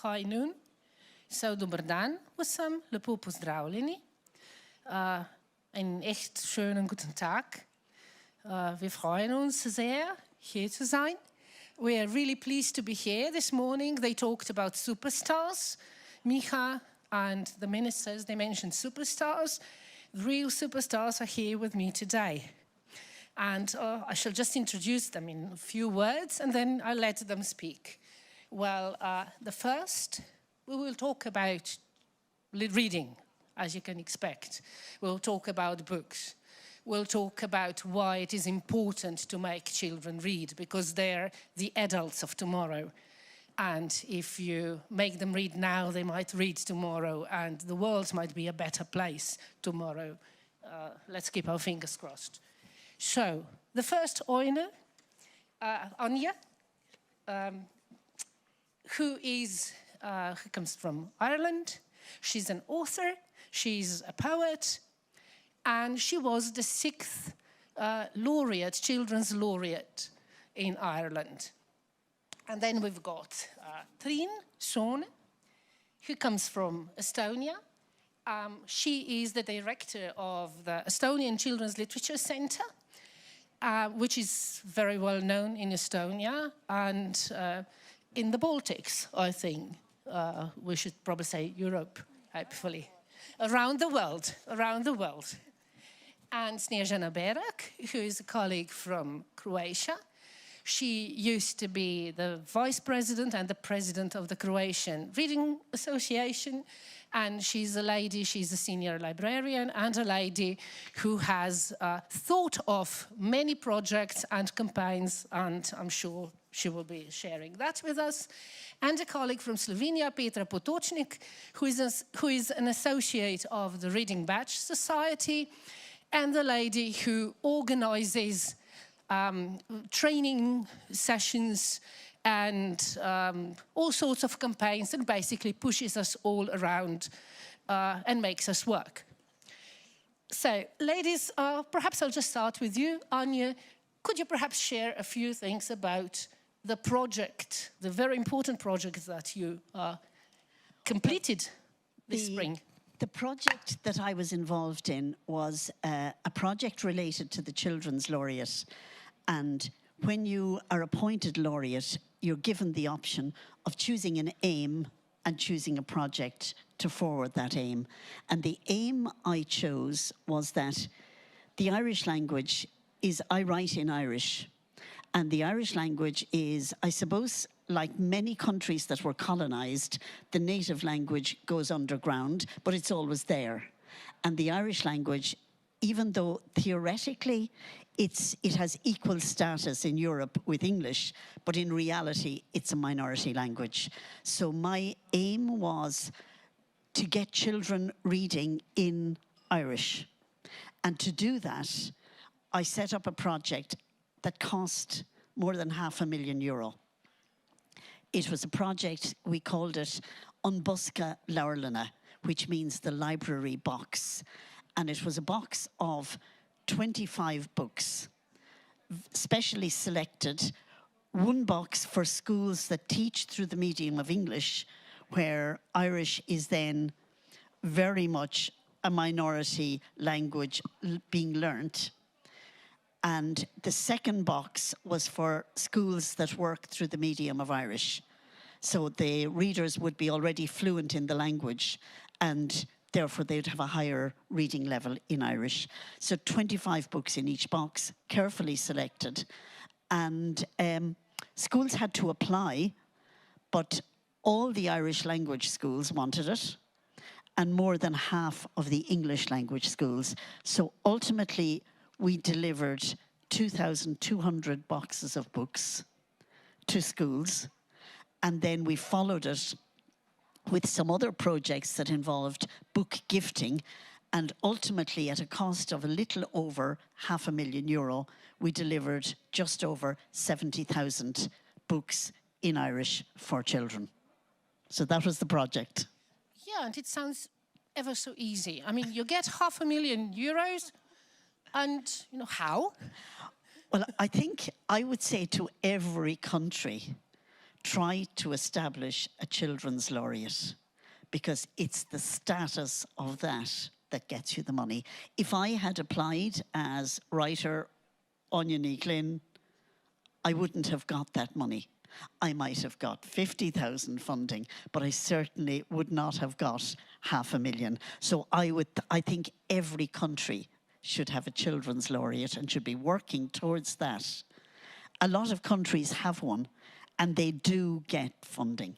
high noon. So, dober dan, усам, lepo pozdravljeni. Einen echt schönen guten Tag. Wir freuen uns sehr, hier zu sein. We are really pleased to be here this morning. They talked about superstars. Micha and the ministers, they mentioned superstars. The real superstars are here with me today. And I shall just introduce them in a few words, and then I'll let them speak. Well, the first, we will talk about reading, as you can expect. We'll talk about books. We'll talk about why it is important to make children read, because they're the adults of tomorrow. And if you make them read now, they might read tomorrow, and the world might be a better place tomorrow. Let's keep our fingers crossed. So, the first Oine, Anja, who comes from Ireland. She's an author, she's a poet, and she was the 6th laureate, children's laureate in Ireland. And then we've got Trine Sohn, who comes from Estonia. She is the director of the Estonian Children's Literature Center, which is very well known in Estonia and in the Baltics, I think. We should probably say Europe, hopefully. Around the world. And Snježana Berak, who is a colleague from Croatia. She used to be the vice president and the president of the Croatian Reading Association. And she's a senior librarian and a lady who has thought of many projects and campaigns, and I'm sure she will be sharing that with us. And a colleague from Slovenia, Petra Potočnik, who is an associate of the Reading Batch Society, and the lady who organizes training sessions and all sorts of campaigns, and basically pushes us all around and makes us work. So, ladies, perhaps I'll just start with you. Anja, could you perhaps share a few things about the project, the very important project that you completed this spring? The project that I was involved in was a project related to the Children's Laureate. And when you are appointed laureate, you're given the option of choosing an aim and choosing a project to forward that aim. And the aim I chose was that the Irish language is, I write in Irish. And the Irish language is, I suppose, like many countries that were colonized, the native language goes underground, but it's always there. And the Irish language, even though theoretically it has equal status in Europe with English, but in reality, it's a minority language. So my aim was to get children reading in Irish. And to do that, I set up a project that cost more than €500,000. It was a project, we called it An Bosca Leabharlanna, which means the library box. And it was a box of 25 books, specially selected, one box for schools that teach through the medium of English, where Irish is then very much a minority language being learnt. And the second box was for schools that work through the medium of Irish. So the readers would be already fluent in the language, and therefore they'd have a higher reading level in Irish. So 25 books in each box, carefully selected. And schools had to apply, but all the Irish language schools wanted it, and more than half of the English language schools. So ultimately, we delivered 2,200 boxes of books to schools, and then we followed it with some other projects that involved book gifting, and ultimately at a cost of a little over €500,000, we delivered just over 70,000 books in Irish for children. So that was the project. Yeah, and it sounds ever so easy. I mean, you get €500,000, and, how? Well, I think I would say to every country, try to establish a children's laureate, because it's the status of that that gets you the money. If I had applied as writer Anya Glynn, I wouldn't have got that money. I might have got 50,000 funding, but I certainly would not have got 500,000. So I think every country should have a children's laureate and should be working towards that. A lot of countries have one, and they do get funding.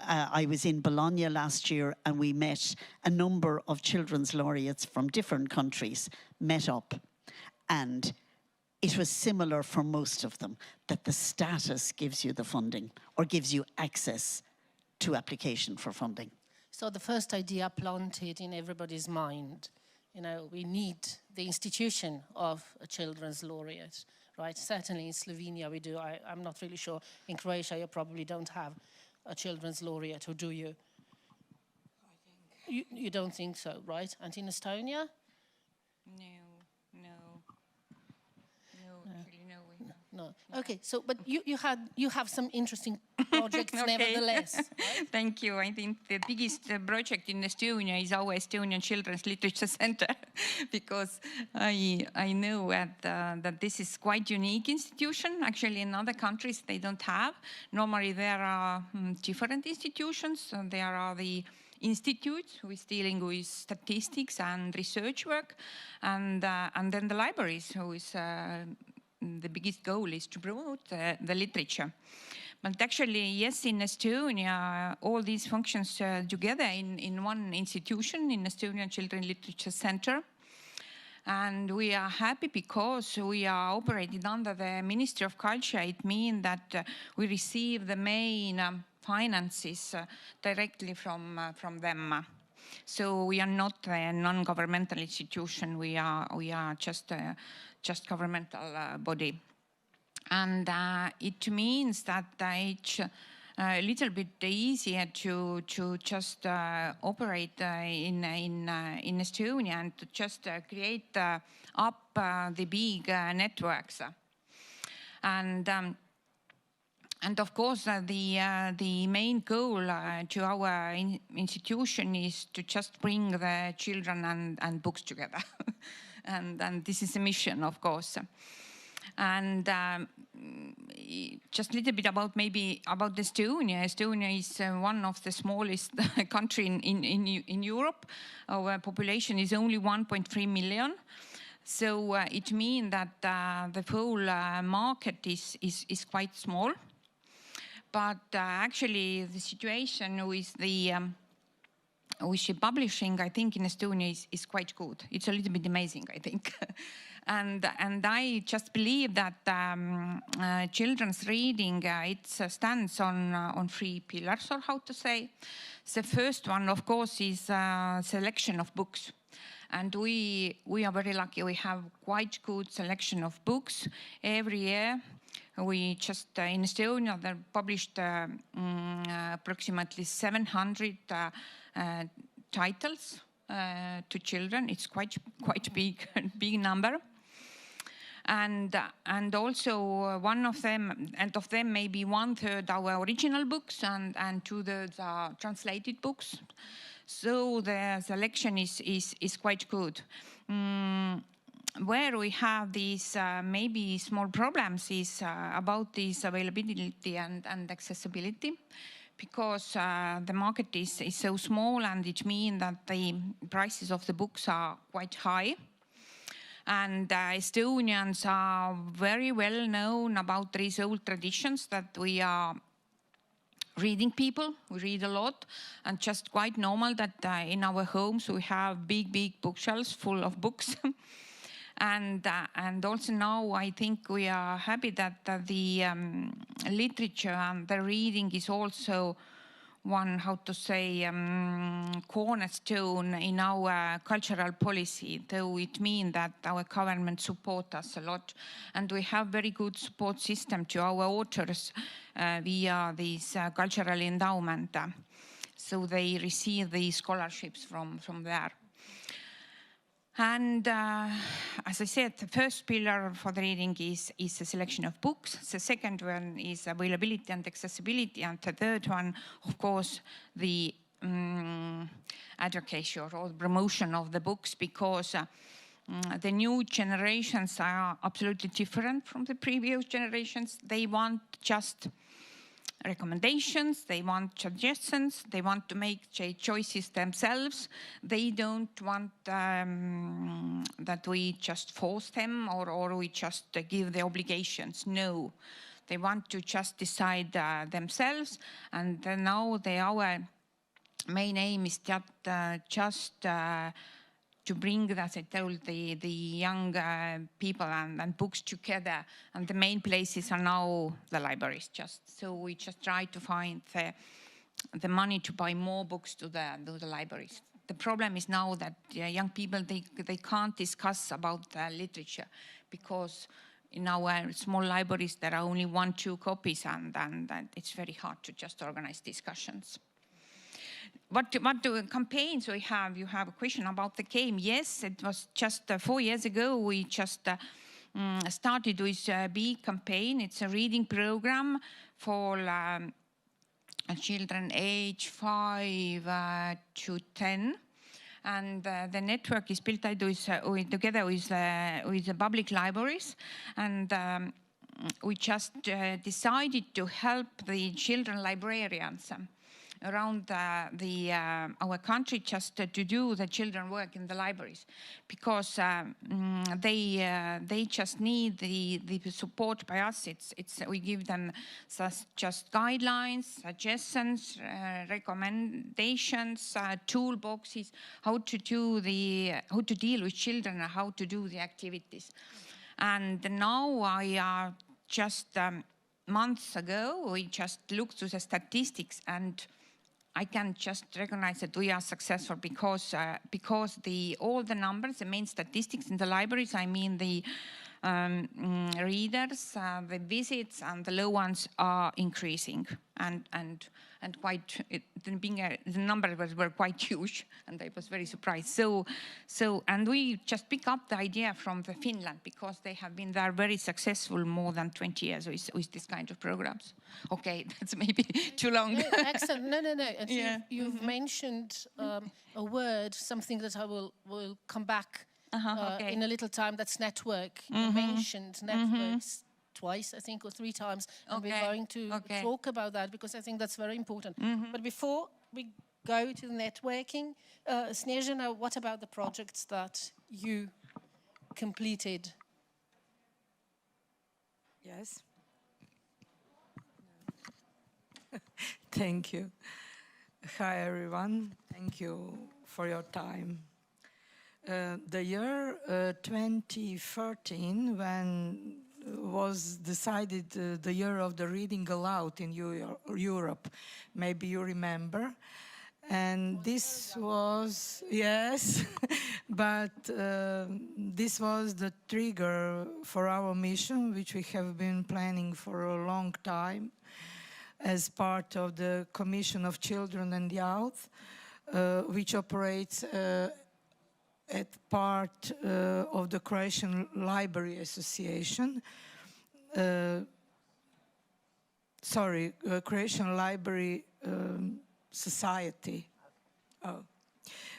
I was in Bologna last year, and we met a number of children's laureates from different countries, met up, and it was similar for most of them, that the status gives you the funding or gives you access to application for funding. So the first idea planted in everybody's mind, you know, we need the institution of a children's laureate, right? Certainly in Slovenia we do. I'm not really sure. In Croatia you probably don't have a children's laureate, or do you? I think. You don't think so, right? And in Estonia? No. Okay, so but you have some interesting projects nevertheless. Right? Thank you. I think the biggest project in Estonia is our Estonian Children's Literature Center, because I know that this is quite unique institution. Actually, in other countries they don't have. Normally there are different institutions. There are the institutes who is dealing with statistics and research work, and then the libraries, who is the biggest goal is to promote the literature. But actually, yes, in Estonia, all these functions together in one institution, in Estonian Children's Literature Center. And we are happy because we are operated under the Ministry of Culture. It means that we receive the main finances directly from them. So we are not a non-governmental institution. We are just governmental body, and it means that it's a little bit easier to just operate in Estonia and to just create up the big networks, and of course the main goal to our institution is to just bring the children and books together. And this is a mission, of course. And just a little bit about Estonia. Estonia is one of the smallest country in Europe. Our population is only 1.3 million. So it means that the whole market is quite small. But actually the situation with the publishing, I think, in Estonia is quite good. It's a little bit amazing, I think. and I just believe that children's reading, it stands on 3 pillars, or how to say. The first one, of course, is selection of books. And we are very lucky. We have quite good selection of books every year. We just, in Estonia, they published approximately 700 titles to children. It's quite big number. And also one of them, maybe 1/3 are original books, and 2/3 are translated books. So the selection is quite good. Where we have these maybe small problems is about this availability and accessibility, because the market is so small, and it means that the prices of the books are quite high. And Estonians are very well known about these old traditions that we are reading people. We read a lot, and just quite normal that in our homes we have big bookshelves full of books. And also now I think we are happy that the literature and the reading is also one, how to say, cornerstone in our cultural policy, though it means that our government supports us a lot. And we have very good support system to our authors via this cultural endowment. So they receive the scholarships from there. And as I said, the first pillar for the reading is a selection of books. The second one is availability and accessibility. And the third one, of course, the advocacy or promotion of the books, because the new generations are absolutely different from the previous generations. They want just recommendations, they want suggestions, they want to make choices themselves. They don't want that we just force them or we just give the obligations. No, they want to just decide themselves. And now our main aim is that just to bring, as I told, the young people and books together. And the main places are now the libraries. So we just try to find the money to buy more books to the libraries. The problem is now that young people, they can't discuss about literature, because in our small libraries there are only 1-2 copies, and it's very hard to just organize discussions. What campaigns we have? You have a question about the game. Yes, it was just 4 years ago. We just started with a big campaign. It's a reading program for children age 5 to 10. And the network is built together with the public libraries. And we just decided to help the children librarians around our country just to do the children work in the libraries, because they just need the support by us. We give them just guidelines, suggestions, recommendations, toolboxes, how to deal with children and how to do the activities. And now just months ago, we just looked to the statistics, and I can just recognize that we are successful because all the numbers, the main statistics in the libraries, I mean the readers, the visits, and the low ones are increasing, and quite the numbers were quite huge, and I was very surprised. And we just pick up the idea from Finland, because they have been there very successful more than 20 years with this kind of programs. Okay, that's maybe too long. No, excellent. No. And yeah. You've mentioned a word, something that I will come back okay. in a little time. That's network. You mentioned networks twice, I think, or 3 times. And we're going to talk about that, because I think that's very important. But before we go to the networking, Snezhana, what about the projects that you completed? Yes. Thank you. Hi, everyone. Thank you for your time. The year 2013, when was decided the year of the reading aloud in Europe, maybe you remember. And this was, yes, but this was the trigger for our mission, which we have been planning for a long time as part of the Commission of Children and Youth, which operates at part of the Croatian Library Association. Croatian Library Society.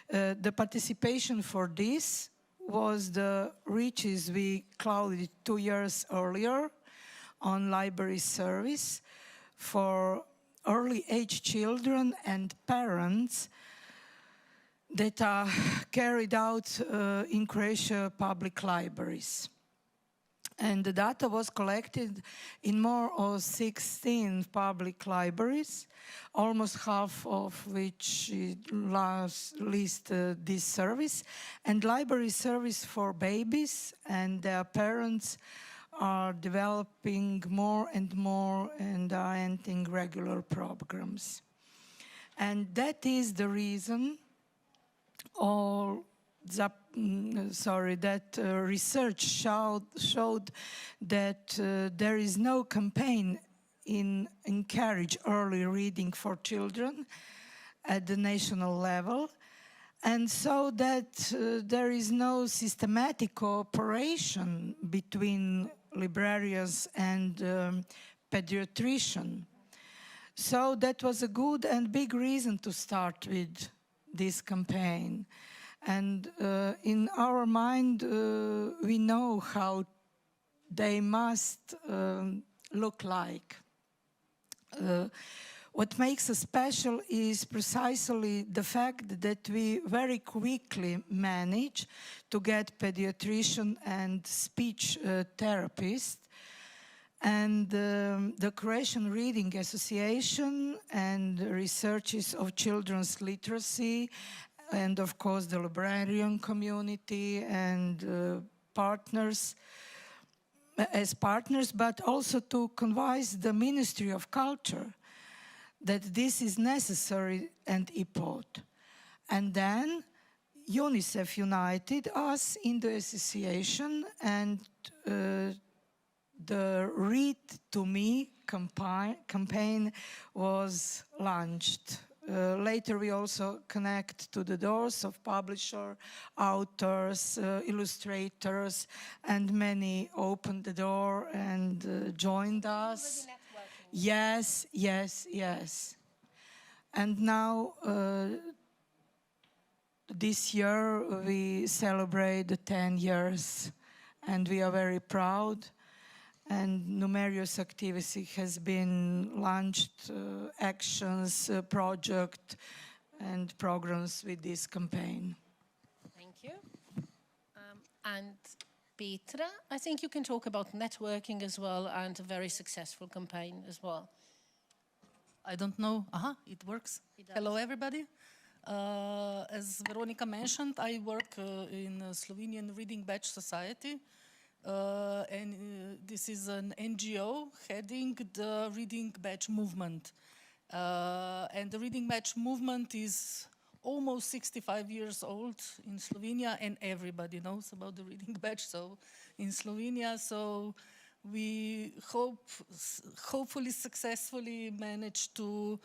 The participation for this was the reaches we clouded 2 years earlier on library service for early age children and parents that are carried out in Croatia public libraries. And the data was collected in more or 16 public libraries, almost half of which list this service. And library service for babies and their parents are developing more and more and are entering regular programs. And that is the reason that research showed that there is no campaign in encourage early reading for children at the national level, And so that there is no systematic cooperation between librarians and pediatrician. So that was a good and big reason to start with this campaign. And in our mind, we know how they must look like. What makes us special is precisely the fact that we very quickly manage to get pediatrician and speech therapist. And the Croatian Reading Association and researches of children's literacy, and of course the librarian community and partners, as partners, but also to convince the Ministry of Culture that this is necessary and important. And then UNICEF united us in the association, and the Read to Me campaign was launched. Later we also connect to the doors of publisher, authors, illustrators, and many opened the door and joined us. Yes, yes, yes. And now, this year, we celebrate the 10 years, and we are very proud. And numerous activity has been launched, actions, project, and programs with this campaign. Thank you. And Petra, I think you can talk about networking as well and a very successful campaign as well. I don't know. It works. It does. Hello, everybody. As Veronica mentioned, I work in Slovenian Reading Badge Society. And this is an NGO heading the Reading Badge movement. And the Reading Badge movement is almost 65 years old in Slovenia, and everybody knows about the Reading Badge in Slovenia. So we hopefully successfully manage to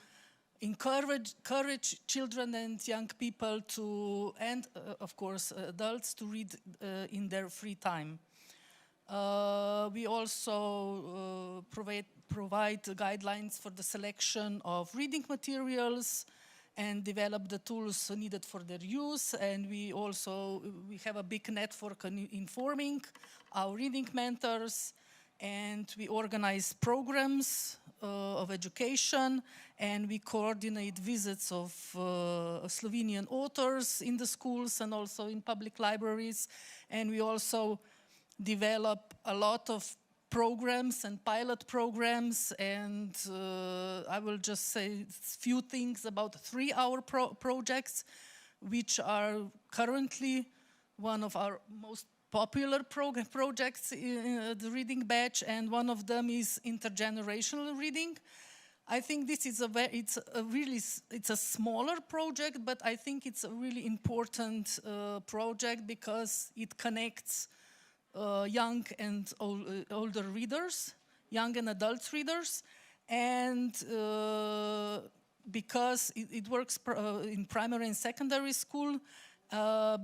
encourage children and young people to, and of course adults, to read in their free time. We also provide guidelines for the selection of reading materials and develop the tools needed for their use. And we have a big network on informing our reading mentors, and we organize programs of education, and we coordinate visits of Slovenian authors in the schools and also in public libraries. And we also develop a lot of programs and pilot programs, and I will just say a few things about 3-hour projects, which are currently one of our most popular projects in the Reading Badge, and one of them is intergenerational reading. I think this is it's a smaller project, but I think it's a really important project because it connects young and older readers, young and adult readers, and because it works in primary and secondary school,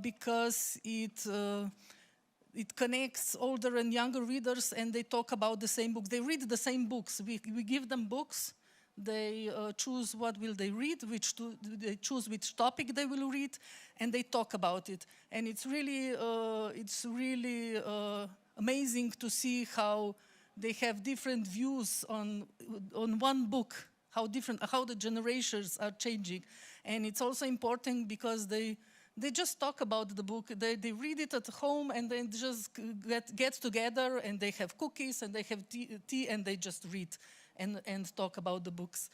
because it connects older and younger readers, and they talk about the same books. They read the same books. We give them books. They choose what will they read, they choose which topic they will read, and they talk about it. And it's really amazing to see how they have different views on one book, how the generations are changing. And it's also important because they just talk about the book. They read it at home, and then just get together, and they have cookies, and they have tea, and they just read and talk about the books.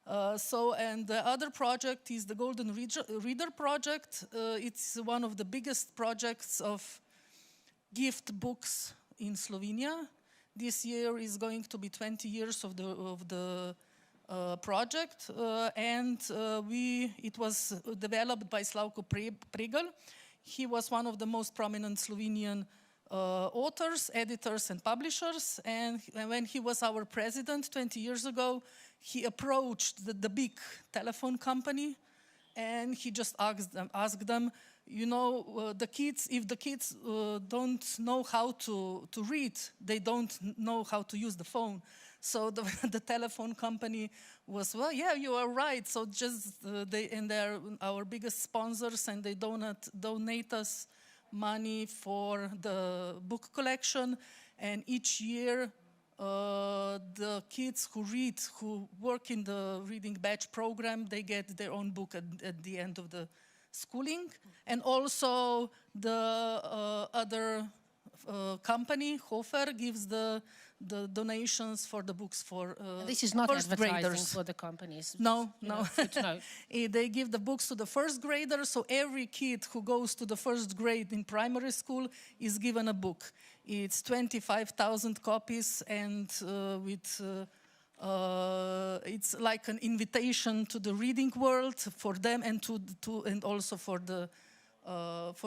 And the other project is the Golden Reader Project. It's one of the biggest projects of gift books in Slovenia. This year is going to be 20 years of the project, and it was developed by Slavko Pregel. He was one of the most prominent Slovenian authors, editors, and publishers. And when he was our president 20 years ago, he approached the big telephone company and he just asked them, you know, if the kids don't know how to read, they don't know how to use the phone. So the telephone company was, well, yeah, you are right. So just they're our biggest sponsors, and they donate us money for the book collection. And each year, the kids who work in the reading batch program, they get their own book at the end of the schooling. And also the other company, Hofer, gives the donations for the books for This is not first advertising graders. for the companies. No, You no. know, good to know. They give the books to the first graders, so every kid who goes to the first grade in primary school is given a book. It's 25,000 copies, and it's like an invitation to the reading world for them, and and also for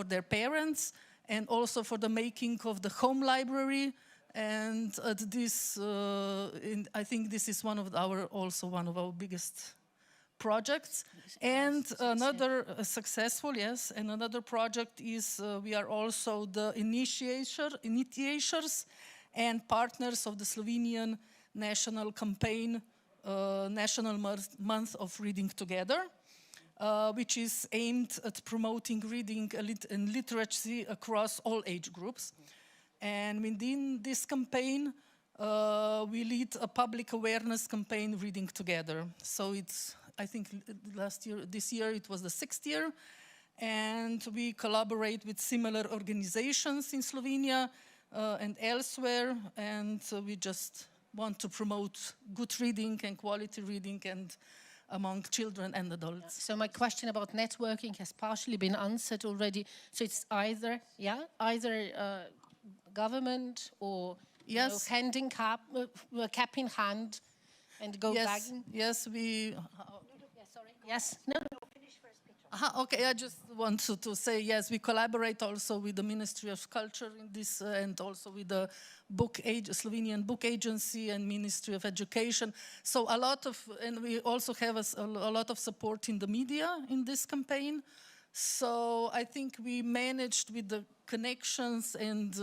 their parents, and also for the making of the home library. And I think this is one of our biggest projects. And another successful, yes, and another project is we are also the initiators and partners of the Slovenian national campaign, National Month of Reading Together, which is aimed at promoting reading and literacy across all age groups. And within this campaign, we lead a public awareness campaign, Reading Together. So I think this year it was the 6th year, and we collaborate with similar organizations in Slovenia and elsewhere, and we just want to promote good reading and quality reading and among children and adults. So my question about networking has partially been answered already. So it's either government or Yes. handing cap in hand and go back. Yes, we. Sorry. Yes. No. Okay, I just want to say, yes, we collaborate also with the Ministry of Culture in this, and also with the Slovenian Book Agency and Ministry of Education. So and we also have a lot of support in the media in this campaign. So I think we managed with the connections and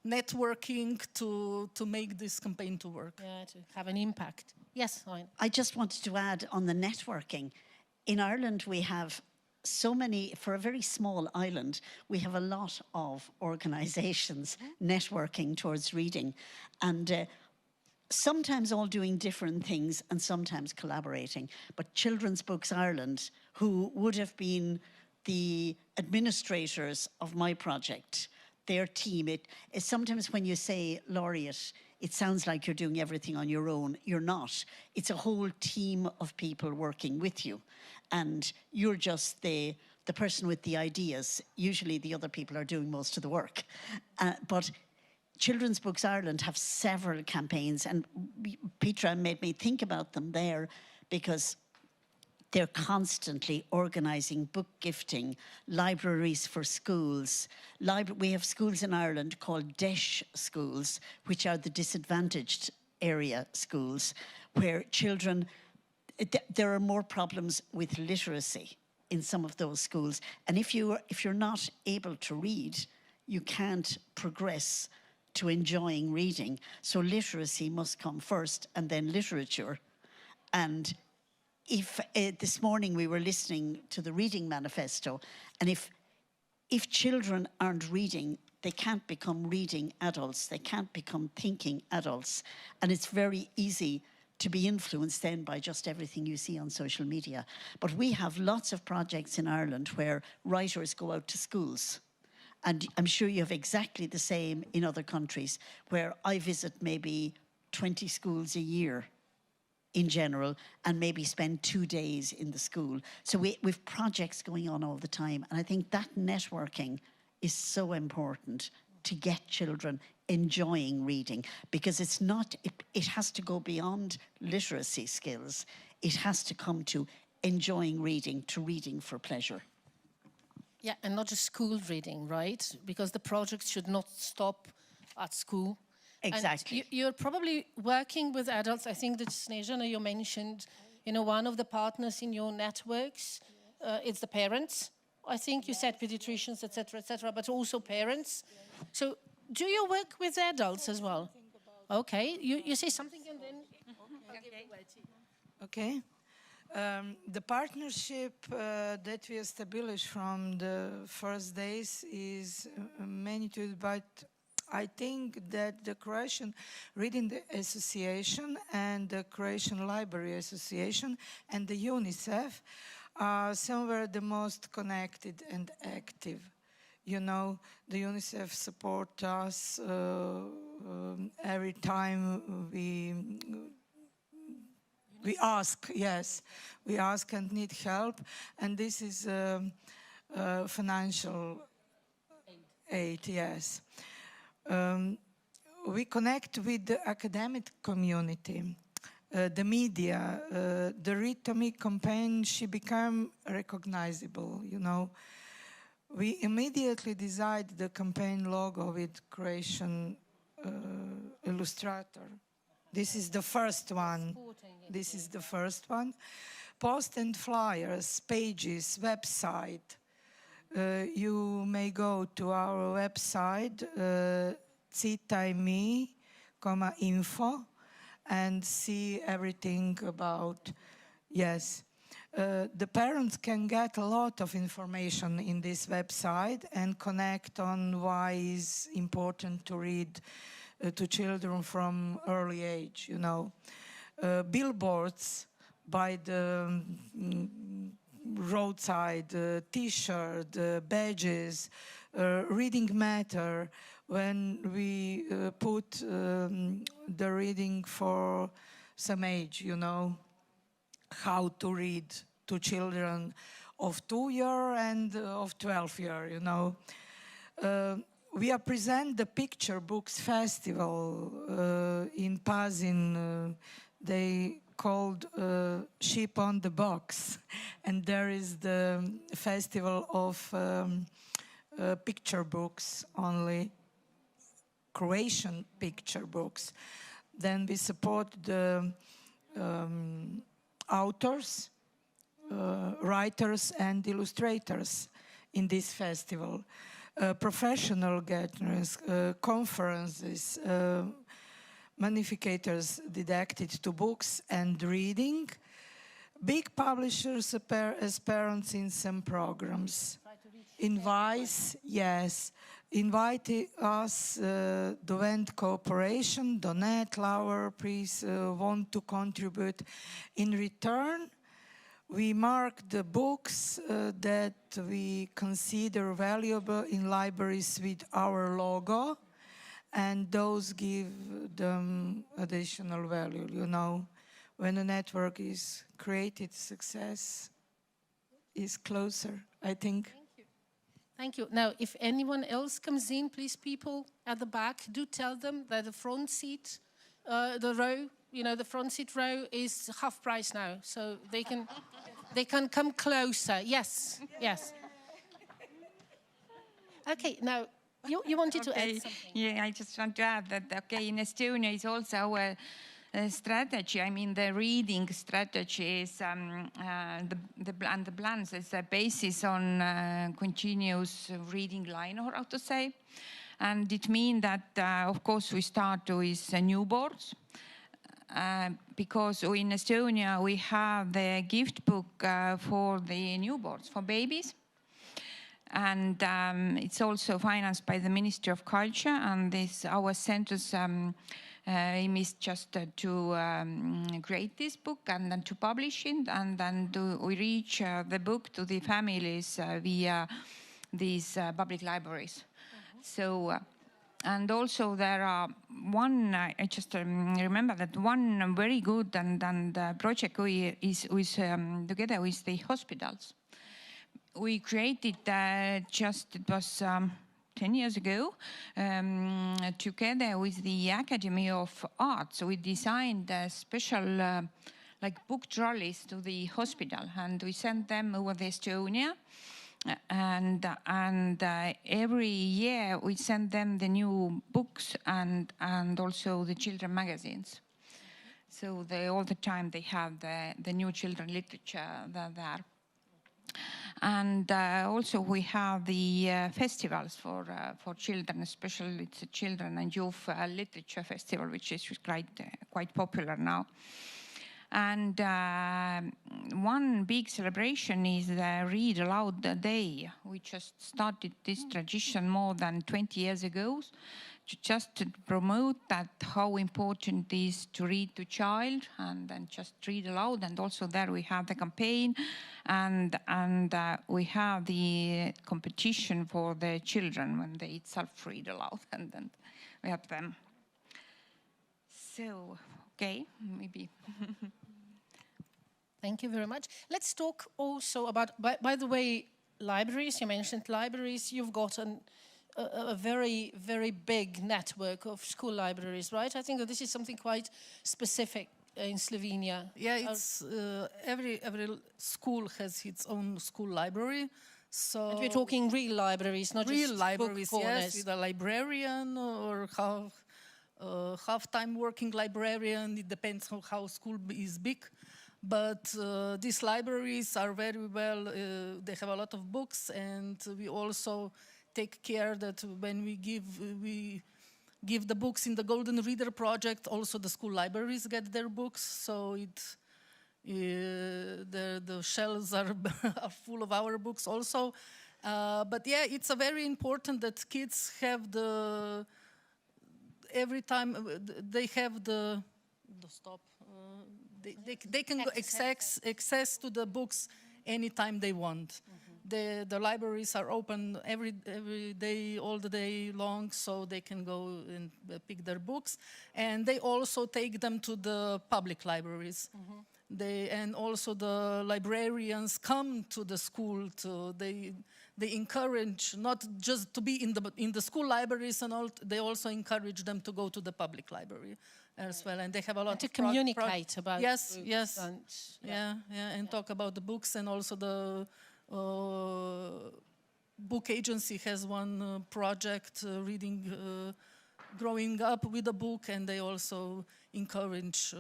networking to make this campaign to work. Yeah, to have an impact. Yes, fine. I just wanted to add on the networking. In Ireland, we have so many, for a very small island, we have a lot of organizations networking towards reading, and sometimes all doing different things and sometimes collaborating. But Children's Books Ireland, who would have been the administrators of my project, their team, it sometimes when you say laureate, it sounds like you're doing everything on your own. You're not. It's a whole team of people working with you. And you're just the person with the ideas. Usually the other people are doing most of the work. But Children's Books Ireland have several campaigns, and Petra made me think about them there, because they're constantly organising book gifting, libraries for schools. We have schools in Ireland called DESH schools, which are the disadvantaged area schools, where children, there are more problems with literacy in some of those schools. And if you're not able to read, you can't progress to enjoying reading. So literacy must come first, and then literature. And if this morning we were listening to the reading manifesto, and if children aren't reading, they can't become reading adults, they can't become thinking adults. And it's very easy to be influenced then by just everything you see on social media. But we have lots of projects in Ireland where writers go out to schools. And I'm sure you have exactly the same in other countries, where I visit maybe 20 schools a year in general, and maybe spend 2 days in the school. So we've projects going on all the time. And I think that networking is so important to get children enjoying reading, because it has to go beyond literacy skills. It has to come to enjoying reading, to reading for pleasure. Yeah, and not just school reading, right? Because the project should not stop at school. Exactly. And you're probably working with adults. I think that Snezhana, you mentioned, one of the partners in your networks it's the parents. I think you said pediatricians, etc., but also parents. So do you work with adults as well? Okay, you say something and then I'll give it away to you. Okay. The partnership that we established from the first days is magnitude, but I think that the Croatian Reading Association and the Croatian Library Association and the UNICEF are somewhere the most connected and active. You know, the UNICEF support us every time we ask, yes, we ask and need help, and this is financial aid, yes. We connect with the academic community, the media, the Read to Me campaign, she became recognizable, you know. We immediately designed the campaign logo with Croatian illustrator. This is the first one. This is the first one. Post and flyers, pages, website. You may go to our website, citajme.info, and see everything about, yes. The parents can get a lot of information in this website and connect on why it's important to read to children from early age, you know. Billboards by the roadside, T-shirt, badges, reading matter, when we put the reading for some age, you know, how to read to children of 2 years and of 12 years, you know. We are present the Picture Books Festival in Pazin. They called Ship on the Box, and there is the festival of picture books, only Croatian picture books. Then we support the authors, writers and illustrators in this festival. Professional gatherings, conferences, magnificators dedicated to books and reading. Big publishers as parents in some programs. Invite us, Dovent Cooperation, donate, Lauer, please want to contribute. In return, we mark the books that we consider valuable in libraries with our logo, and those give them additional value, you know. When a network is created, success is closer, I think. Thank you. Now, if anyone else comes in, please, people at the back, do tell them that the front seat, the row, you know, the front seat row is half price now, so they can come closer. Yes, yes. Okay, now, you wanted to add something. Yeah, I just want to add that, okay, in Estonia is also a strategy. I mean, the reading strategy is, the plans is a basis on continuous reading line, or how to say. And it means that, of course, we start with newborns. Because in Estonia we have the gift book for the newborns, for babies. And it's also financed by the Ministry of Culture, and this our center's aim is just to create this book and then to publish it, and then we reach the book to the families via these public libraries. So, and also there are one, I just remember that one very good and project is together with the hospitals. We created just, it was 10 years ago, together with the Academy of Arts. We designed a special like book trolleys to the hospital, and we sent them over the Estonia. And every year we send them the new books and also the children magazines. So all the time they have the new children literature there. And also we have the festivals for children, especially it's a children and youth literature festival, which is quite popular now. And one big celebration is the Read Aloud Day. We just started this tradition more than 20 years ago, just to promote that how important it is to read to child and then just read aloud. And also there we have the campaign and we have the competition for the children when they itself read aloud, and then we have them. So, okay, maybe. Thank you very much. Let's talk also about, by the way, libraries. You mentioned libraries. You've got a very, very big network of school libraries, right? I think that this is something quite specific in Slovenia. Yeah, it's every school has its own school library. So And we're talking real libraries, not real just libraries, book corners. yes, with a librarian or half-time working librarian. It depends on how school is big. But these libraries are very well, they have a lot of books, and we also take care that when we give the books in the Golden Reader Project, also the school libraries get their books, so the shelves are, are full of our books also. But yeah, it's a very important that kids have every time they have the stop. They can go access to the books anytime they want. The libraries are open every day, all the day long, so they can go and pick their books. And they also take them to the public libraries. And also the librarians come to the school. They encourage not just to be in the school libraries and all. They also encourage them to go to the public library as well, and they have a lot to of communicate about yes, books yes, and, and talk about the books. And also the book agency has one project, reading, growing up with a book, and they also encourage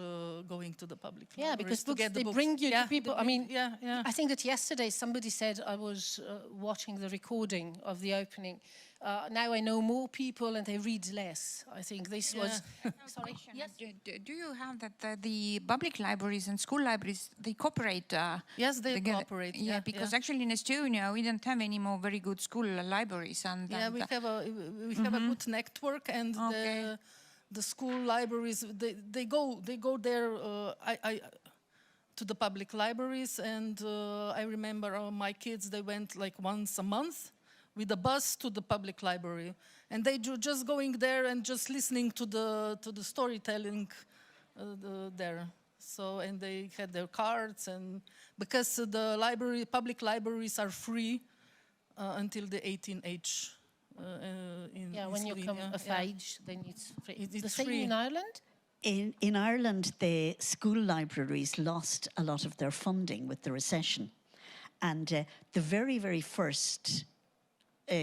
going to the public libraries because to books, get the they books. bring you to people. I mean, yeah. I think that yesterday somebody said, I was watching the recording of the opening. Now I know more people and they read less. I think this was... Sorry. Yes. Do you have that the public libraries and school libraries, they cooperate? Yes, they together? cooperate. Yeah, because actually in Estonia we don't have any more very good school libraries. And we have a good network, and the school libraries, they go there. To the public libraries, and I remember my kids, they went like once a month with a bus to the public library, and they just going there and just listening to the storytelling there. So, and they had their cards, and because the public libraries are free until the 18 age. when you come of age, then it's free. It's the same free. in Ireland? In Ireland, the school libraries lost a lot of their funding with the recession. And the very, very first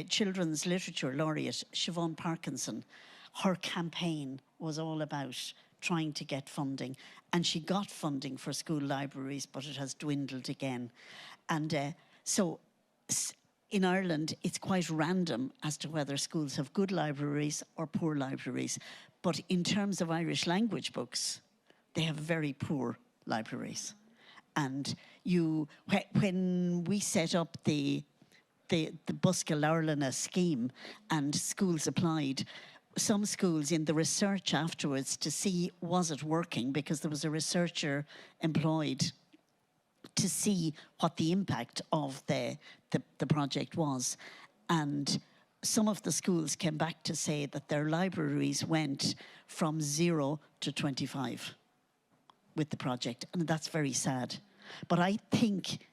children's literature laureate, Siobhan Parkinson, her campaign was all about trying to get funding. And she got funding for school libraries, but it has dwindled again. And so in Ireland, it's quite random as to whether schools have good libraries or poor libraries. But in terms of Irish language books, they have very poor libraries. And when we set up the Buska Laurlana scheme and schools applied, some schools in the research afterwards to see was it working, because there was a researcher employed to see what the impact of the project was. And some of the schools came back to say that their libraries went from 0 to 25 with the project, and that's very sad. But I think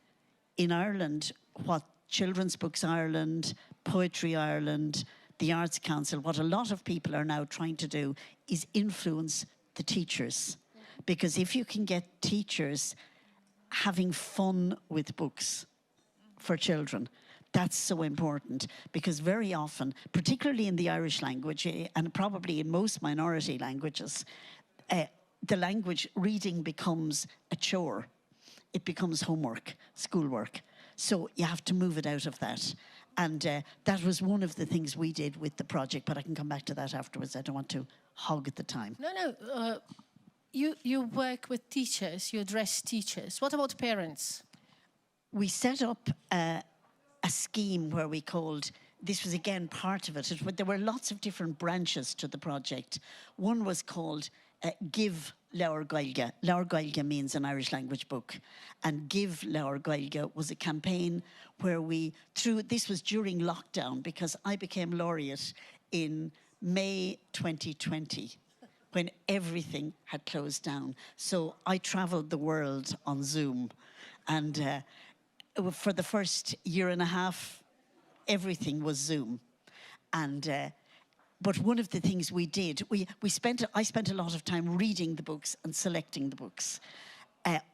in Ireland, what Children's Books Ireland, Poetry Ireland, the Arts Council, what a lot of people are now trying to do is influence the teachers. Because if you can get teachers having fun with books for children, that's so important, because very often, particularly in the Irish language, and probably in most minority languages, the language reading becomes a chore. It becomes homework, schoolwork. So you have to move it out of that. And that was one of the things we did with the project, but I can come back to that afterwards. I don't want to hog the time. No. You work with teachers, you address teachers. What about parents? We set up a scheme where we called, this was again part of it, there were lots of different branches to the project. One was called Give Leabhar Gaeilge. Leabhar Gaeilge means an Irish language book. And Give Leabhar Gaeilge was a campaign where this was during lockdown, because I became laureate in May 2020. When everything had closed down. So I traveled the world on Zoom. And for the first year and a half, everything was Zoom. And but one of the things we did, I spent a lot of time reading the books and selecting the books.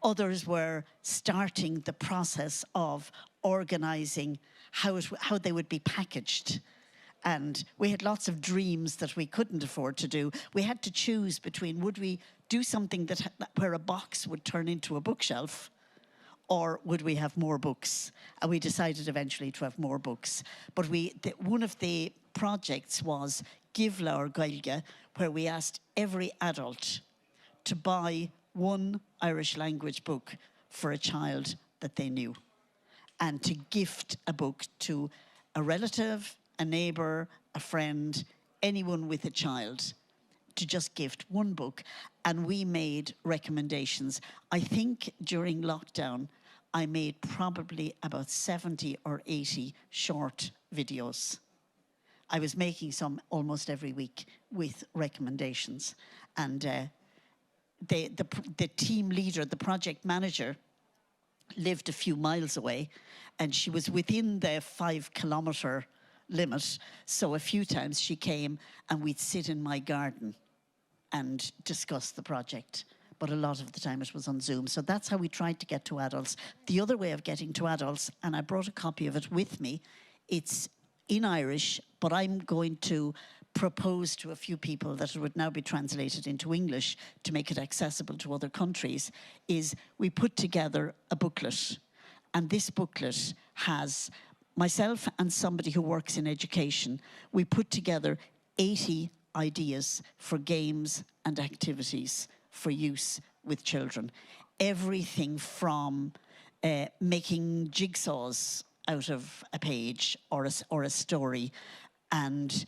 Others were starting the process of organizing how they would be packaged. And we had lots of dreams that we couldn't afford to do. We had to choose between, would we do something where a box would turn into a bookshelf, or would we have more books? And we decided eventually to have more books. But one of the projects was Give Leabhar Gaeilge, where we asked every adult to buy one Irish language book for a child that they knew, and to gift a book to a relative, a neighbour, a friend, anyone with a child, to just gift one book. And we made recommendations. I think during lockdown, I made probably about 70 or 80 short videos. I was making some almost every week with recommendations. And the team leader, the project manager, lived a few miles away, and she was within the 5-kilometre limit. So a few times she came and we'd sit in my garden and discuss the project. But a lot of the time it was on Zoom. So that's how we tried to get to adults. The other way of getting to adults, and I brought a copy of it with me, it's in Irish, but I'm going to propose to a few people that it would now be translated into English to make it accessible to other countries, is we put together a booklet. And this booklet has myself and somebody who works in education. We put together 80 ideas for games and activities for use with children. Everything from making jigsaws out of a page or a story, and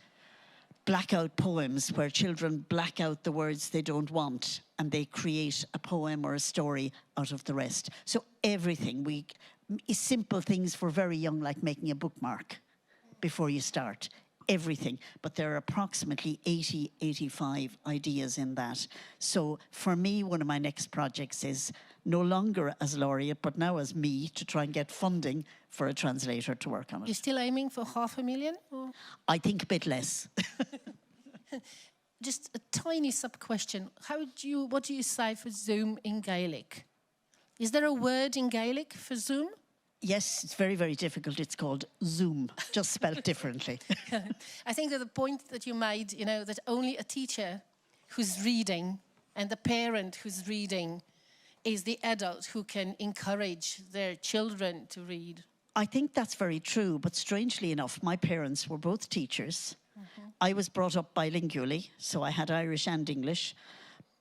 blackout poems where children black out the words they don't want and they create a poem or a story out of the rest. So everything, simple things for very young, like making a bookmark before you start. Everything. But there are approximately 80, 85 ideas in that. So for me, one of my next projects is no longer as laureate, but now as me, to try and get funding for a translator to work on it. You're still aiming for 500,000? Or? I think a bit less. Just a tiny sub-question. What do you say for Zoom in Gaelic? Is there a word in Gaelic for Zoom? Yes, it's very, very difficult. It's called Zoom, just spelled differently. I think that the point that you made, that only a teacher who's reading and the parent who's reading is the adult who can encourage their children to read. I think that's very true, but strangely enough, my parents were both teachers. Mm-hmm. I was brought up bilingually, so I had Irish and English,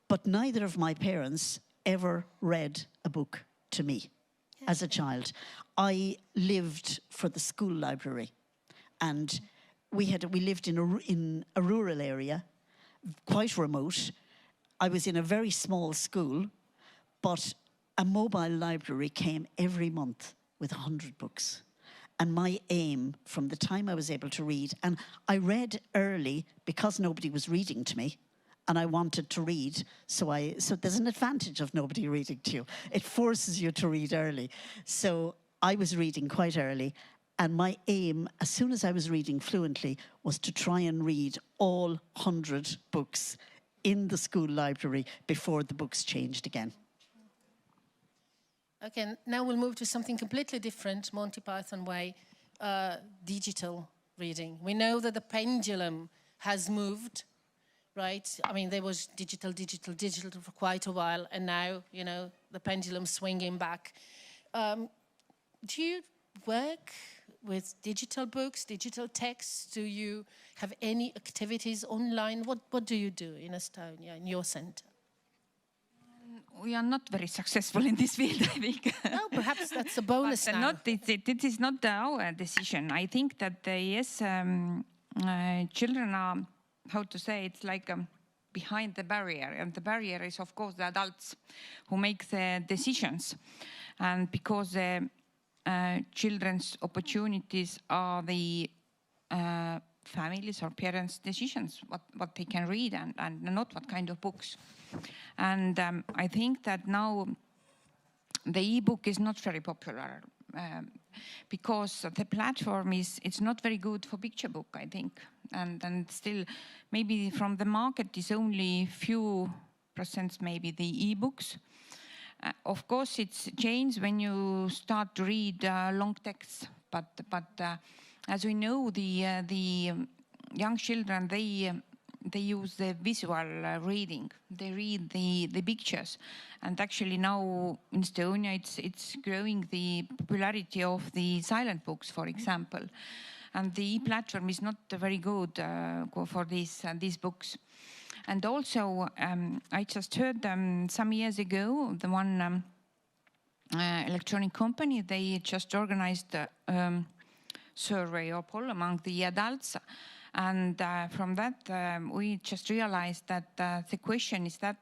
but neither of my parents ever read a book to me. As a child, I lived for the school library, and we lived in a rural area, quite remote. I was in a very small school, but a mobile library came every month with 100 books. And my aim from the time I was able to read, and I read early because nobody was reading to me, and I wanted to read, so there's an advantage of nobody reading to you. It forces you to read early. So I was reading quite early, and my aim, as soon as I was reading fluently, was to try and read all 100 books in the school library before the books changed again. Okay, now we'll move to something completely different, Monty Python way, digital reading. We know that the pendulum has moved, right? I mean, there was digital for quite a while, and now, the pendulum's swinging back. Do you work with digital books, digital texts? Do you have any activities online? What do you do in Estonia, in your center? We are not very successful in this field, I think. No, perhaps that's a bonus But now. it is not our decision. I think that yes, children are, how to say, it's like behind the barrier, and the barrier is of course the adults who make the decisions, and because children's opportunities are the families or parents' decisions, what they can read and not what kind of books. And I think that now the e-book is not very popular because the platform it's not very good for picture book, I think. And still, maybe from the market is only few percent maybe the e-books. Of course, it's changed when you start to read long texts, but as we know, the young children, they use the visual reading. They read the pictures, and actually now in Estonia it's growing the popularity of the silent books, for example, and the e-platform is not very good for these books. And also, I just heard some years ago, the one electronic company, they just organized a survey or poll among the adults. And from that, we just realized that the question is that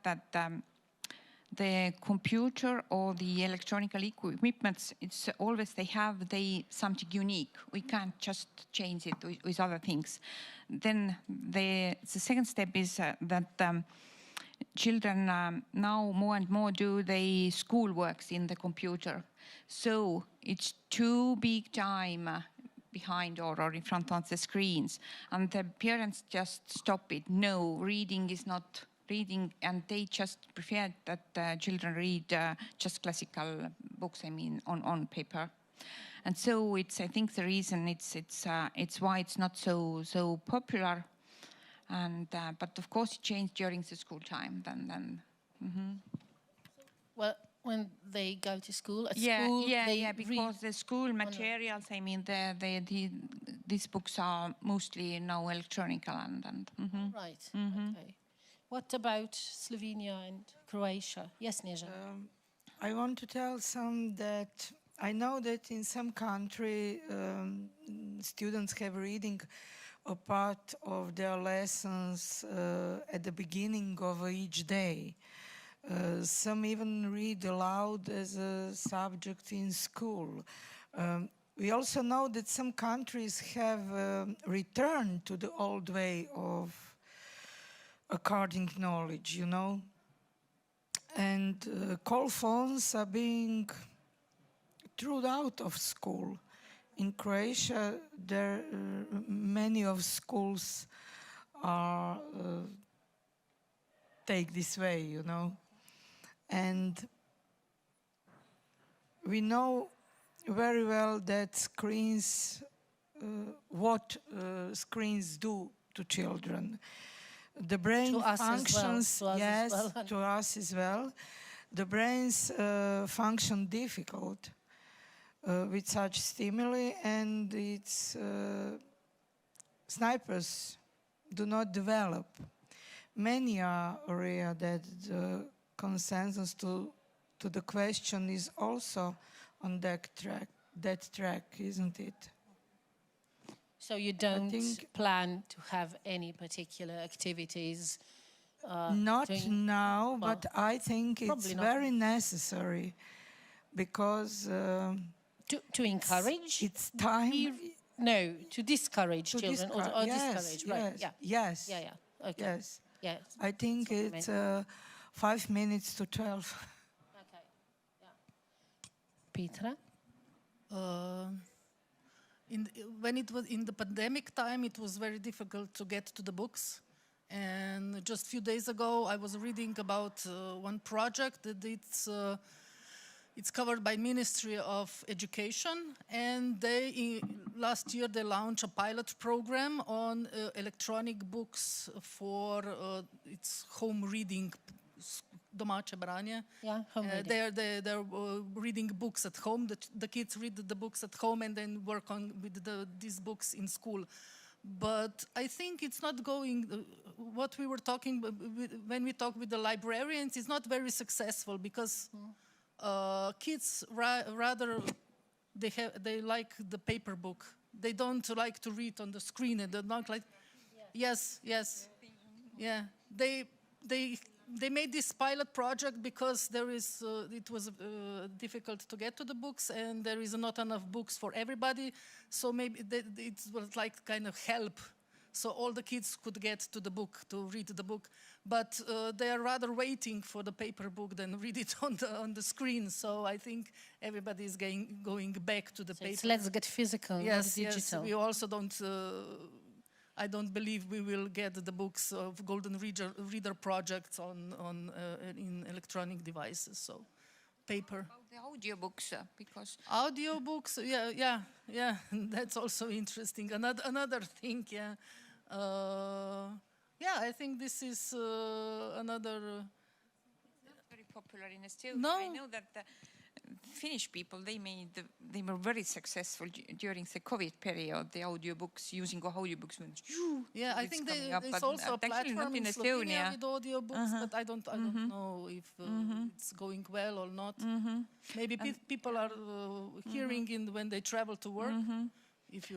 the computer or the electronic equipments, it's always they have something unique. We can't just change it with other things. Then the second step is that children now more and more do the school works in the computer. So it's too big time behind or in front of the screens, and the parents just stop it. No, reading is not reading, and they just prefer that children read just classical books, I mean, on paper. And so I think the reason it's why it's not so popular. And but of course it changed during the school time. Then. Mm-hmm. Well, when they go to school, at school, they because the school materials, I mean, these books are mostly now electronic and mm-hmm. Right. Mm-hmm. Okay. What about Slovenia and Croatia? Yes, Neža. I want to tell some that I know that in some country students have reading a part of their lessons at the beginning of each day. Some even read aloud as a subject in school. We also know that some countries have returned to the old way of according knowledge, you know. And cell phones are being thrown out of school. In Croatia, many of schools are take this way, you know. And we know very well that screens, what screens do to children. The brain functions, to us as well. The brains function difficult with such stimuli, and its snipers do not develop. Many are aware that the consensus to the question is also on that track, isn't it? So you don't plan to have any particular activities? Not now, but I think it's very necessary because to encourage. It's time. No, to discourage children or discourage, right? Yes. Yes. Yeah. Okay. Yes. Yes. I think it's 5 minutes to 12. Okay. Yeah. Petra? When it was in the pandemic time, it was very difficult to get to the books. And just a few days ago, I was reading about one project that it's covered by Ministry of Education, and last year they launched a pilot program on electronic books for its home reading, domaće branje. Yeah, home reading. They're reading books at home. The kids read the books at home and then work on with these books in school. But I think it's not going, what we were talking, when we talk with the librarians, it's not very successful because kids rather, they like the paper book. They don't like to read on the screen, and they don't like, yes. Yeah, they made this pilot project because it was difficult to get to the books, and there is not enough books for everybody. So maybe it was like kind of help, so all the kids could get to the book, to read the book. But they are rather waiting for the paper book than read it on the screen. So I think everybody is going back to the paper. So let's get physical, not digital. Yes. We also don't. I don't believe we will get the books of Golden Reader projects in electronic devices. So, paper. About the audiobooks, because Audiobooks, yeah. That's also interesting. Another thing, yeah. I think this is another. not very popular in Estonia. No. I know that the Finnish people, they were very successful during the COVID period. The audiobooks, using audiobooks. Yeah, I think there's also a platform in Slovenia with audiobooks, but I don't know if it's going well or not. Maybe people are hearing when they travel to work. If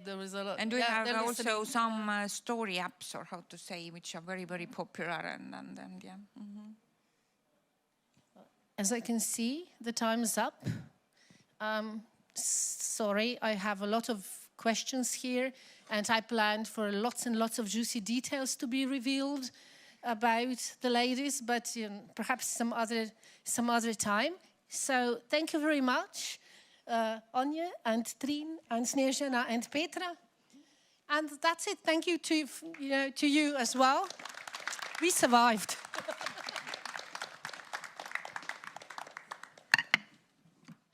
there is a lot. And we have also some story apps, or how to say, which are very, very popular, and yeah. As I can see, the time is up. Sorry, I have a lot of questions here, and I planned for lots and lots of juicy details to be revealed about the ladies, but perhaps some other time. So thank you very much, Anja and Trien and Snežana and Petra. And that's it. Thank you to you as well. We survived.